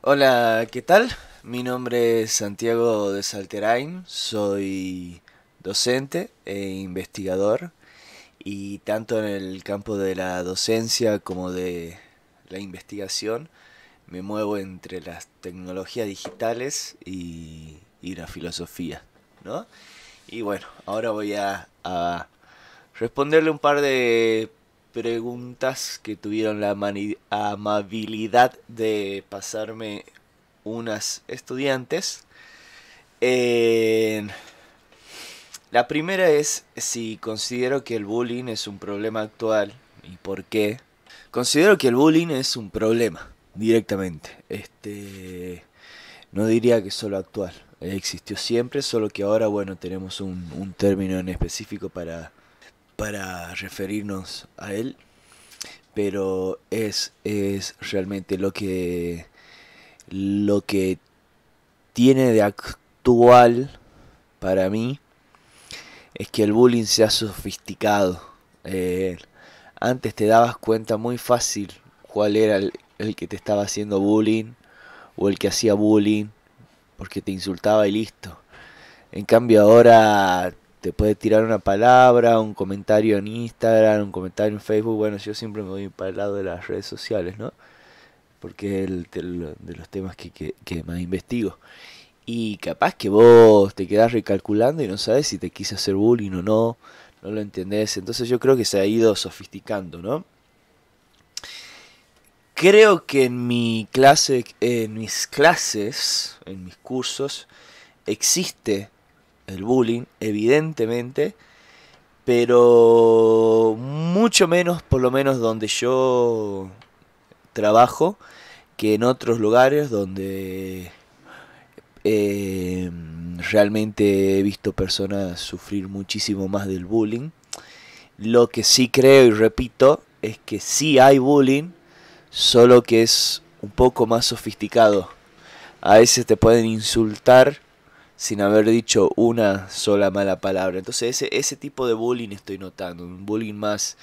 Hola, ¿qué tal? Mi nombre es Santiago de Salterain, soy docente e investigador y tanto en el campo de la docencia como de la investigación me muevo entre las tecnologías digitales y la filosofía, ¿no? Y bueno, ahora voy a responderle un par de preguntas que tuvieron la amabilidad de pasarme unas estudiantes. Eh, la primera es si considero que el bullying es un problema actual y por qué. Considero que el bullying es un problema directamente. No diría que solo actual. Existió siempre, solo que ahora, bueno, tenemos un término en específico para referirnos a él. Pero es realmente lo que tiene de actual para mí es que el bullying se ha sofisticado. Eh, Antes te dabas cuenta muy fácil cuál era el que te estaba haciendo bullying o el que hacía bullying porque te insultaba y listo. En cambio ahora te puede tirar una palabra, un comentario en Instagram, un comentario en Facebook. Bueno, yo siempre me voy para el lado de las redes sociales, ¿no? Porque es de los temas que más investigo. Y capaz que vos te quedás recalculando y no sabes si te quise hacer bullying o no, no lo entendés. Entonces yo creo que se ha ido sofisticando, ¿no? Creo que en mis clases, en mis cursos, existe el bullying, evidentemente, pero mucho menos, por lo menos donde yo trabajo, que en otros lugares donde realmente he visto personas sufrir muchísimo más del bullying. Lo que sí creo y repito es que sí hay bullying, solo que es un poco más sofisticado. A veces te pueden insultar sin haber dicho una sola mala palabra. Entonces ese tipo de bullying estoy notando. Un bullying más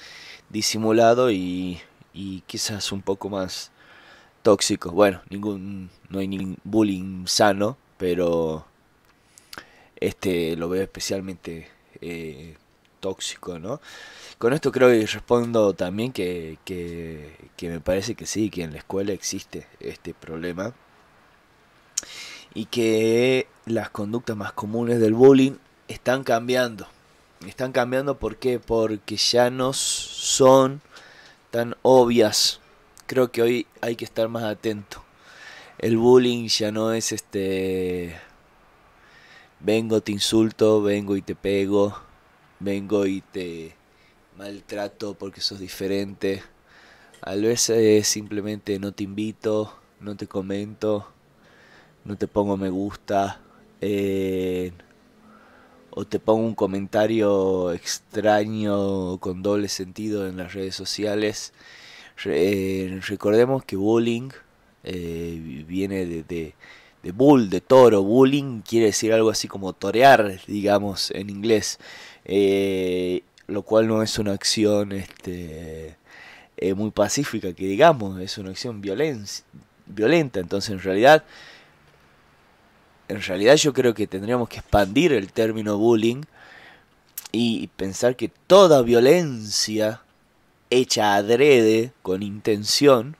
disimulado y quizás un poco más tóxico. Bueno, no hay ningún bullying sano, pero este lo veo especialmente tóxico, ¿no? Con esto creo que respondo también que me parece que sí, que en la escuela existe este problema y que las conductas más comunes del bullying están cambiando. Están cambiando ¿por qué? Porque ya no son tan obvias. Creo que hoy hay que estar más atento. El bullying ya no es vengo, te insulto, vengo y te pego, vengo y te maltrato porque sos diferente. A veces simplemente no te invito, no te comento, no te pongo me gusta, eh, o te pongo un comentario extraño con doble sentido en las redes sociales. Recordemos que bullying viene de bull, de toro. Bullying quiere decir algo así como torear, digamos, en inglés. Lo cual no es una acción muy pacífica, que digamos, es una acción violenta. Entonces, en realidad yo creo que tendríamos que expandir el término bullying y pensar que toda violencia hecha adrede, con intención,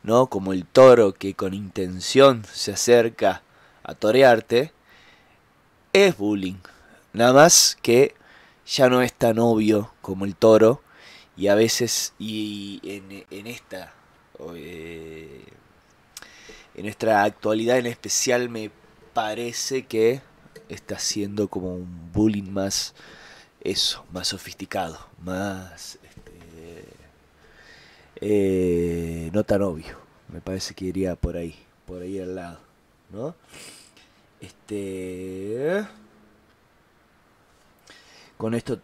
¿no? Como el toro que con intención se acerca a torearte, es bullying. Nada más que ya no es tan obvio como el toro y a veces en esta eh, en nuestra actualidad en especial me parece que está siendo como un bullying más eso, más sofisticado, más no tan obvio. Me parece que iría por ahí al lado, ¿no? Este, con esto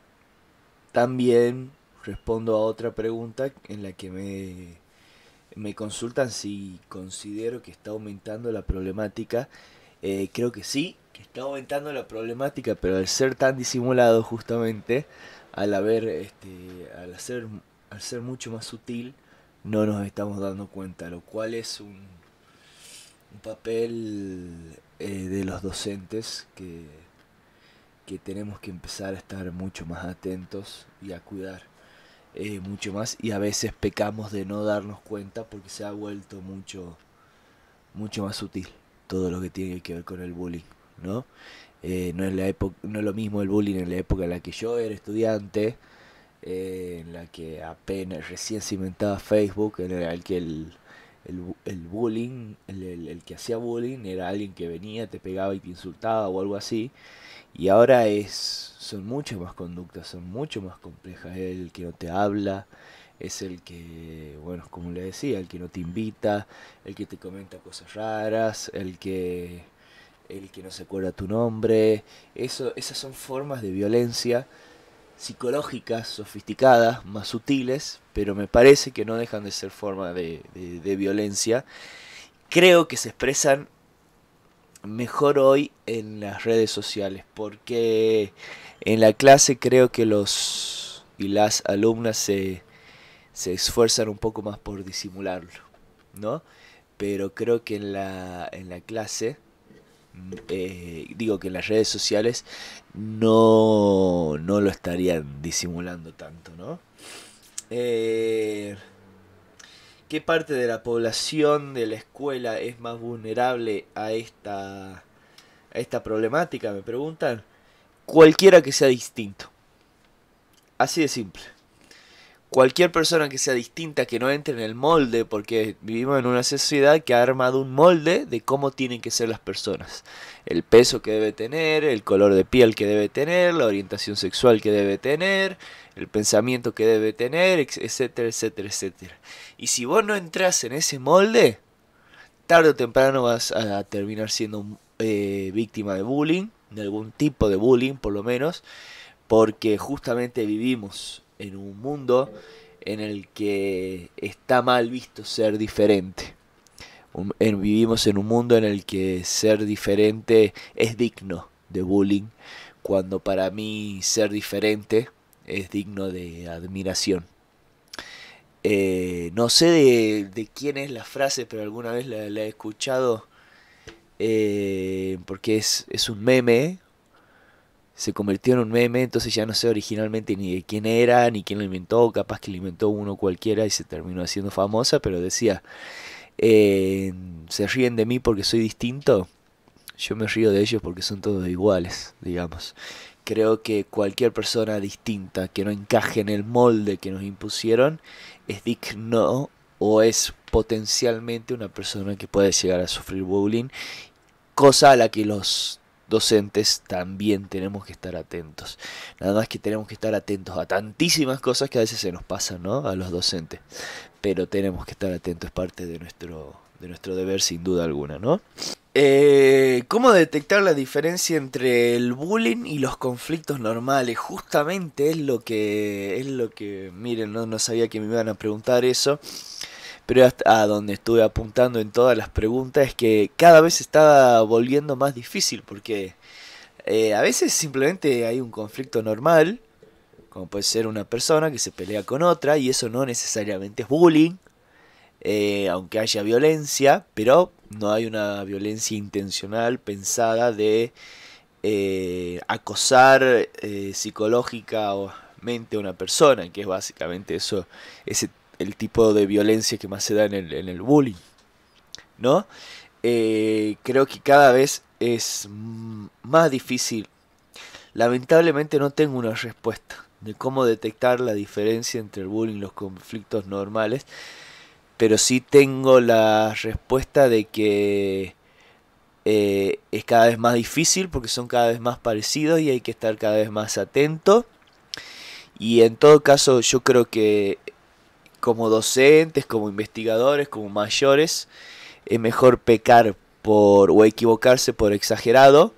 también respondo a otra pregunta en la que me consultan si considero que está aumentando la problemática. Creo que sí, que está aumentando la problemática, pero al ser tan disimulado justamente, al ser mucho más sutil, no nos estamos dando cuenta, lo cual es un papel de los docentes que tenemos que empezar a estar mucho más atentos y a cuidar mucho más, y a veces pecamos de no darnos cuenta porque se ha vuelto mucho más sutil todo lo que tiene que ver con el bullying, ¿no? No es lo mismo el bullying en la época en la que yo era estudiante, en la que apenas recién se inventaba Facebook, en el que el bullying, el que hacía bullying era alguien que venía, te pegaba y te insultaba o algo así. Y ahora son muchas más conductas, son mucho más complejas. El que no te habla, es el que, bueno, como le decía, el que no te invita, el que te comenta cosas raras, el que no se acuerda tu nombre. Esas son formas de violencia psicológicas, sofisticadas, más sutiles, pero me parece que no dejan de ser formas de violencia. Creo que se expresan mejor hoy en las redes sociales, porque en la clase creo que los y las alumnas se esfuerzan un poco más por disimularlo, ¿no? Pero creo que en la clase, digo que en las redes sociales no lo estarían disimulando tanto, ¿no? Eh, ¿Qué parte de la población de la escuela es más vulnerable a esta problemática? Me preguntan. Cualquiera que sea distinto. Así de simple. Cualquier persona que sea distinta, que no entre en el molde, porque vivimos en una sociedad que ha armado un molde de cómo tienen que ser las personas. El peso que debe tener, el color de piel que debe tener, la orientación sexual que debe tener, el pensamiento que debe tener, etcétera, etcétera, etcétera. Y si vos no entras en ese molde, tarde o temprano vas a terminar siendo víctima de bullying, de algún tipo de bullying por lo menos, porque justamente vivimos en un mundo en el que está mal visto ser diferente. Vivimos en un mundo en el que ser diferente es digno de bullying, cuando para mí ser diferente es digno de admiración. No sé de quién es la frase, pero alguna vez la he escuchado, porque es un meme, se convirtió en un meme, entonces ya no sé originalmente ni de quién era, ni quién lo inventó, capaz que lo inventó uno cualquiera y se terminó haciendo famosa, pero decía, se ríen de mí porque soy distinto, yo me río de ellos porque son todos iguales, digamos. Creo que cualquier persona distinta que no encaje en el molde que nos impusieron es digno o es potencialmente una persona que puede llegar a sufrir bullying, cosa a la que los docentes también tenemos que estar atentos. Nada más que tenemos que estar atentos a tantísimas cosas que a veces se nos pasan, ¿no? A los docentes. Pero tenemos que estar atentos, es parte de nuestro deber sin duda alguna, ¿no? ¿Cómo detectar la diferencia entre el bullying y los conflictos normales? Justamente es lo que, miren, no sabía que me iban a preguntar eso, pero hasta a donde estuve apuntando en todas las preguntas es que cada vez se está volviendo más difícil, porque a veces simplemente hay un conflicto normal, como puede ser una persona que se pelea con otra, y eso no necesariamente es bullying, aunque haya violencia, pero no hay una violencia intencional pensada de acosar psicológicamente a una persona, que es básicamente eso, ese el tipo de violencia que más se da en el bullying, ¿no? Creo que cada vez es más difícil. Lamentablemente no tengo una respuesta de cómo detectar la diferencia entre el bullying y los conflictos normales, pero sí tengo la respuesta de que es cada vez más difícil porque son cada vez más parecidos y hay que estar cada vez más atento. Y en todo caso yo creo que como docentes, como investigadores, como mayores, es mejor pecar o equivocarse por exagerado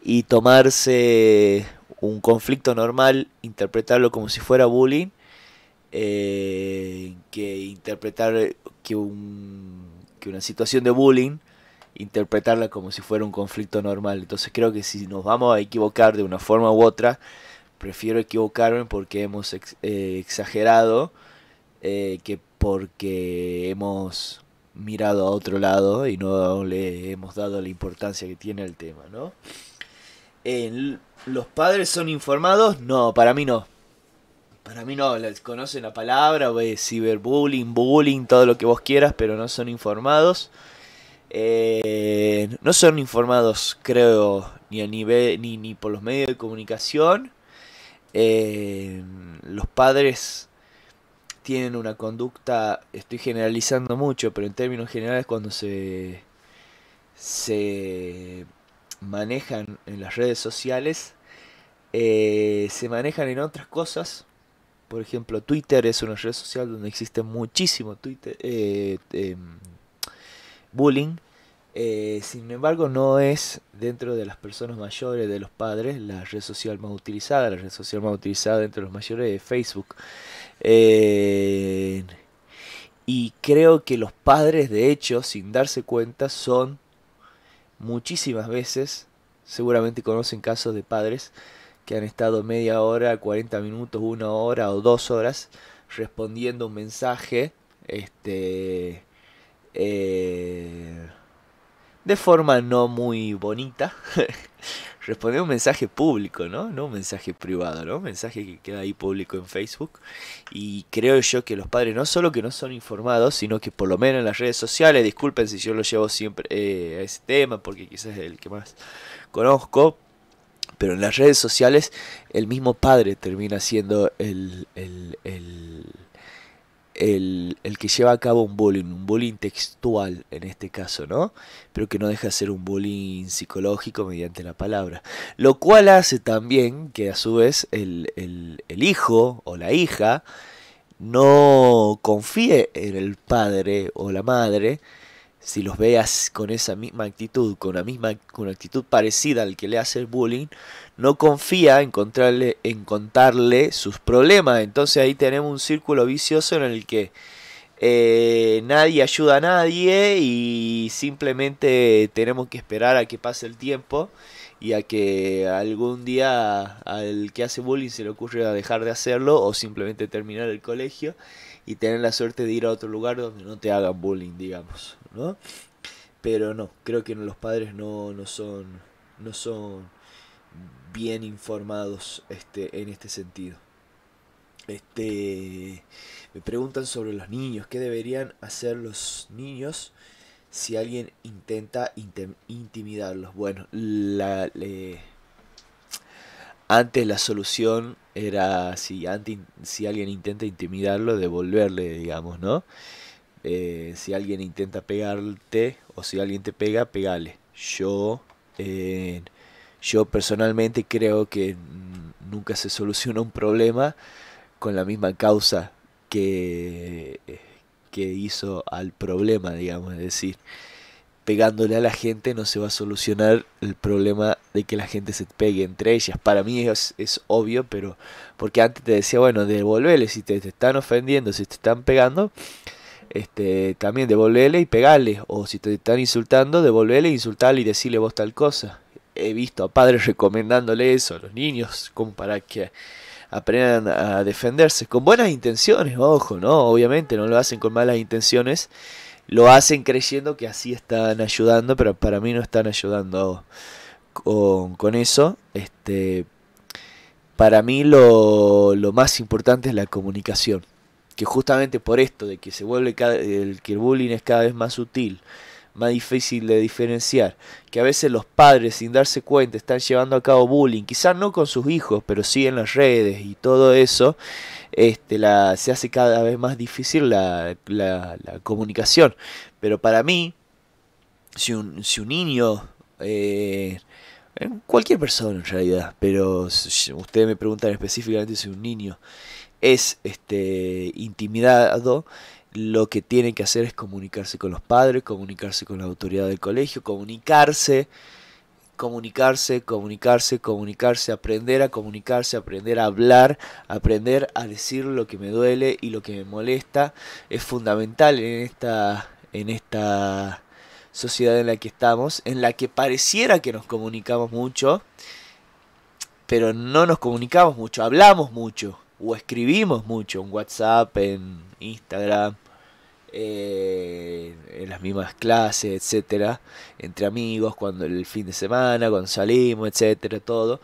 y tomarse un conflicto normal, interpretarlo como si fuera bullying, que interpretar que una situación de bullying, interpretarla como si fuera un conflicto normal. Entonces creo que si nos vamos a equivocar de una forma u otra, prefiero equivocarme porque hemos exagerado, que porque hemos mirado a otro lado y no le hemos dado la importancia que tiene el tema, ¿no? ¿Los padres son informados? No, para mí no. Para mí no, les conocen la palabra, ciberbullying, bullying, todo lo que vos quieras, pero no son informados. No son informados, creo, ni a nivel, ni por los medios de comunicación. Los padres tienen una conducta, estoy generalizando mucho, pero en términos generales cuando se manejan en las redes sociales, se manejan en otras cosas. Por ejemplo, Twitter es una red social donde existe muchísimo bullying. Sin embargo, no es dentro de las personas mayores, de los padres, la red social más utilizada. La red social más utilizada entre los mayores es Facebook. Eh, y creo que los padres, de hecho, sin darse cuenta, son muchísimas veces, seguramente conocen casos de padres que han estado media hora, 40 minutos, 1 hora o 2 horas respondiendo un mensaje, eh, de forma no muy bonita. Responder un mensaje público, ¿no? No un mensaje privado, ¿no? Un mensaje que queda ahí público en Facebook. Y creo yo que los padres no solo que no son informados, sino que por lo menos en las redes sociales, disculpen si yo lo llevo siempre a ese tema, porque quizás es el que más conozco, pero en las redes sociales el mismo padre termina siendo el que lleva a cabo un bullying textual en este caso, ¿no? Pero que no deja de ser un bullying psicológico mediante la palabra. Lo cual hace también que a su vez el hijo o la hija no confíe en el padre o la madre si los veas con esa misma actitud, con una actitud parecida al que le hace el bullying, no confía en contarle sus problemas. Entonces ahí tenemos un círculo vicioso en el que nadie ayuda a nadie y simplemente tenemos que esperar a que pase el tiempo y a que algún día al que hace bullying se le ocurra dejar de hacerlo o simplemente terminar el colegio y tener la suerte de ir a otro lugar donde no te hagan bullying, digamos, ¿no? Pero no, creo que los padres no son bien informados en este sentido. Me preguntan sobre los niños, ¿qué deberían hacer los niños si alguien intenta intimidarlos? Bueno, antes la solución era si alguien intenta intimidarlo, devolverle, digamos, ¿no? Si alguien intenta pegarte o si alguien te pega, pegale. Eh, yo personalmente creo que nunca se soluciona un problema con la misma causa que, que hizo al problema, digamos, es decir, pegándole a la gente no se va a solucionar el problema de que la gente se pegue entre ellas. Para mí es obvio, pero porque antes te decía, bueno, devolvele si te están ofendiendo, si te están pegando, también devolvele y pegale, o si te están insultando, devolvele, insultale y decirle vos tal cosa. He visto a padres recomendándole eso a los niños como para que aprendan a defenderse con buenas intenciones, ojo, ¿no? Obviamente no lo hacen con malas intenciones, lo hacen creyendo que así están ayudando, pero para mí no están ayudando con eso. Para mí lo más importante es la comunicación, que justamente por esto de que que el bullying es cada vez más sutil, más difícil de diferenciar, que a veces los padres sin darse cuenta están llevando a cabo bullying, quizás no con sus hijos, pero sí en las redes y todo eso, se hace cada vez más difícil la comunicación. Pero para mí, si un niño, cualquier persona en realidad, pero si ustedes me preguntan específicamente si un niño es intimidado, lo que tiene que hacer es comunicarse con los padres, comunicarse con la autoridad del colegio, comunicarse, aprender a comunicarse, aprender a hablar, aprender a decir lo que me duele y lo que me molesta. Es fundamental en esta sociedad en la que estamos, en la que pareciera que nos comunicamos mucho, pero no nos comunicamos mucho, hablamos mucho o escribimos mucho en WhatsApp, en Instagram, en las mismas clases, etcétera, entre amigos, cuando el fin de semana, cuando salimos, etcétera, todo.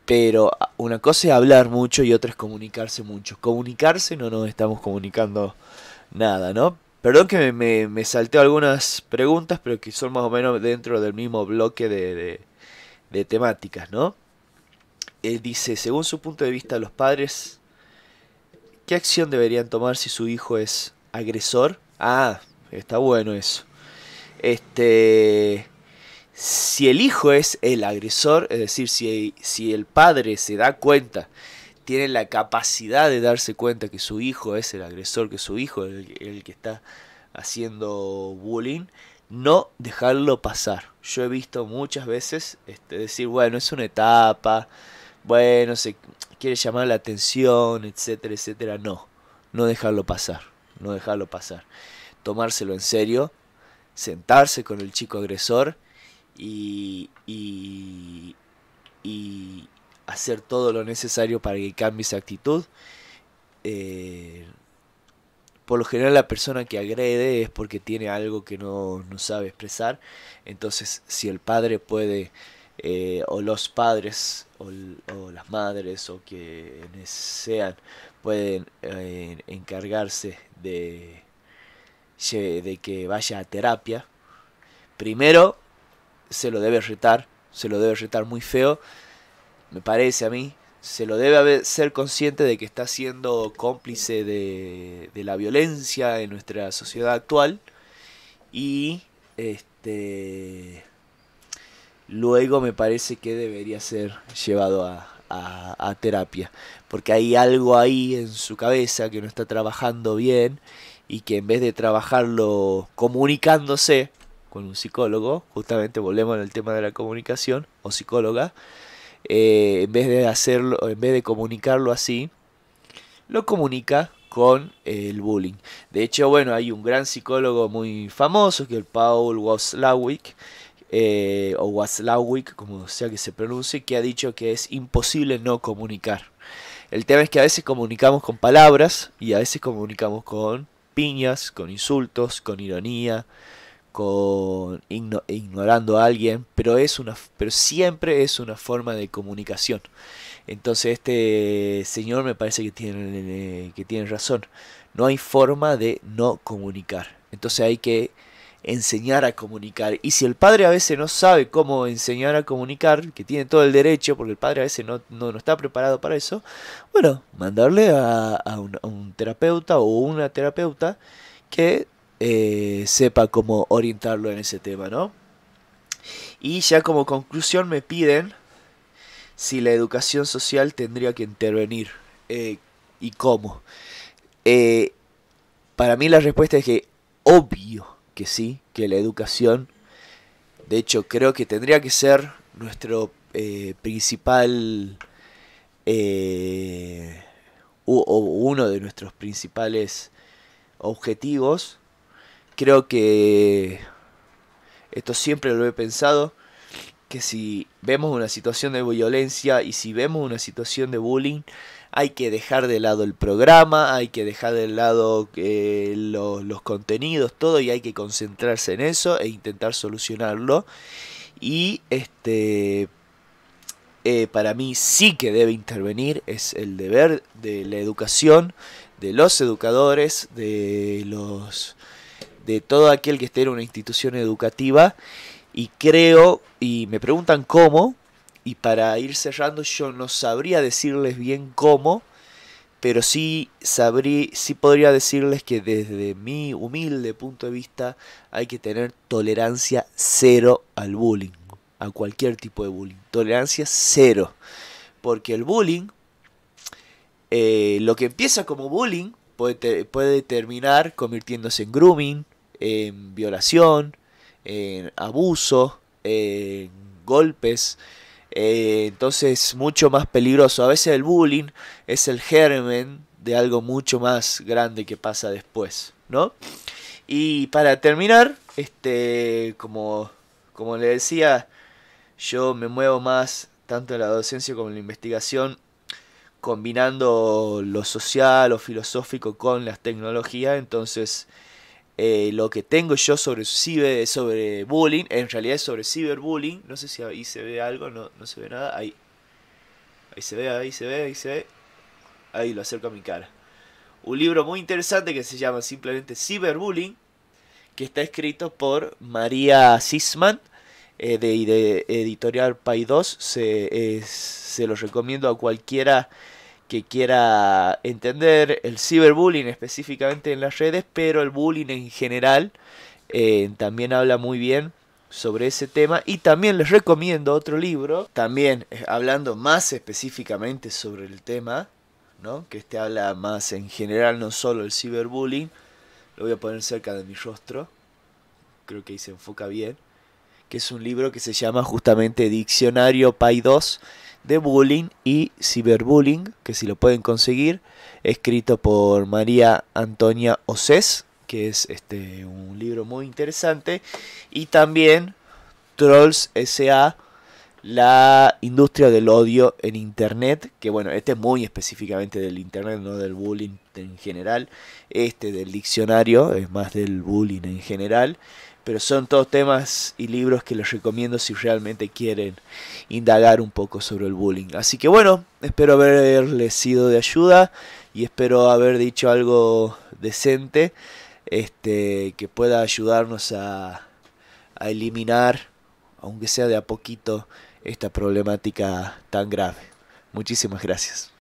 Pero una cosa es hablar mucho y otra es comunicarse mucho. Comunicarse no nos estamos comunicando nada, ¿no? Perdón que me salteo algunas preguntas, pero que son más o menos dentro del mismo bloque de temáticas, ¿no? Él dice, según su punto de vista, los padres, ¿qué acción deberían tomar si su hijo es agresor? Ah, está bueno eso. Este, si el hijo es el agresor, es decir, si el padre se da cuenta, tiene la capacidad de darse cuenta que su hijo es el agresor, que su hijo es el que está haciendo bullying, no dejarlo pasar. Yo he visto muchas veces decir, bueno, es una etapa, bueno, se quiere llamar la atención, etcétera, etcétera. No, no dejarlo pasar, no dejarlo pasar. Tomárselo en serio, sentarse con el chico agresor y hacer todo lo necesario para que cambie esa actitud. Eh, por lo general la persona que agrede es porque tiene algo que no sabe expresar. Entonces si el padre puede, o los padres, o las madres, o quienes sean, pueden encargarse de que vaya a terapia, primero se lo debe retar muy feo, me parece a mí, se lo debe ser consciente de que está siendo cómplice de la violencia en nuestra sociedad actual y luego me parece que debería ser llevado a terapia, porque hay algo ahí en su cabeza que no está trabajando bien y que en vez de trabajarlo comunicándose con un psicólogo, justamente volvemos al tema de la comunicación o psicóloga, en vez de hacerlo, en vez de comunicarlo así, lo comunica con el bullying. De hecho, bueno, hay un gran psicólogo muy famoso que es el Paul Watzlawick, o Watzlawick, como sea que se pronuncie, que ha dicho que es imposible no comunicar. El tema es que a veces comunicamos con palabras y a veces comunicamos con piñas, con insultos, con ironía, con ignorando a alguien, pero siempre es una forma de comunicación. Entonces este señor me parece que tiene razón. No hay forma de no comunicar. Entonces hay que enseñar a comunicar. Y si el padre a veces no sabe cómo enseñar a comunicar, que tiene todo el derecho, porque el padre a veces no está preparado para eso, bueno, mandarle a un terapeuta o una terapeuta que sepa cómo orientarlo en ese tema, ¿no? Y ya como conclusión me piden si la educación social tendría que intervenir, y cómo. Eh, para mí la respuesta es que obvio que sí, que la educación, de hecho creo que tendría que ser nuestro principal, o uno de nuestros principales objetivos. Creo que esto siempre lo he pensado, que si vemos una situación de violencia y si vemos una situación de bullying, hay que dejar de lado el programa, hay que dejar de lado los contenidos, todo, y hay que concentrarse en eso e intentar solucionarlo. Y para mí sí que debe intervenir, es el deber de la educación, de los educadores, de todo aquel que esté en una institución educativa. Y creo, y me preguntan cómo, y para ir cerrando yo no sabría decirles bien cómo, pero sí podría decirles que desde mi humilde punto de vista hay que tener tolerancia cero al bullying, a cualquier tipo de bullying, tolerancia cero, porque el bullying, lo que empieza como bullying puede terminar convirtiéndose en grooming, en violación, en abuso, en golpes. Entonces mucho más peligroso. A veces el bullying es el germen de algo mucho más grande que pasa después, ¿no? Y para terminar, como le decía, yo me muevo más tanto en la docencia como en la investigación, combinando lo social o filosófico con las tecnologías. Entonces lo que tengo yo sobre bullying, en realidad es sobre ciberbullying. No sé si ahí se ve algo, no, no se ve nada. Ahí se ve, ahí se ve, ahí se ve. Ahí lo acerco a mi cara. Un libro muy interesante que se llama simplemente Cyberbullying, que está escrito por María Sisman, de Editorial Paidós. Se lo recomiendo a cualquiera que quiera entender el ciberbullying específicamente en las redes, pero el bullying en general. También habla muy bien sobre ese tema. Y también les recomiendo otro libro, también hablando más específicamente sobre el tema, ¿no? Que este habla más en general, no solo el ciberbullying. Lo voy a poner cerca de mi rostro, creo que ahí se enfoca bien. Que es un libro que se llama justamente Diccionario Paidós de Bullying y Ciberbullying, que si lo pueden conseguir, escrito por María Antonia Océs, que es un libro muy interesante. Y también Trolls S.A., la industria del odio en internet, que bueno, este es muy específicamente del internet, no del bullying en general. Este del diccionario es más del bullying en general, pero son todos temas y libros que les recomiendo si realmente quieren indagar un poco sobre el bullying. Así que bueno, espero haberles sido de ayuda y espero haber dicho algo decente, que pueda ayudarnos a eliminar, aunque sea de a poquito, esta problemática tan grave. Muchísimas gracias.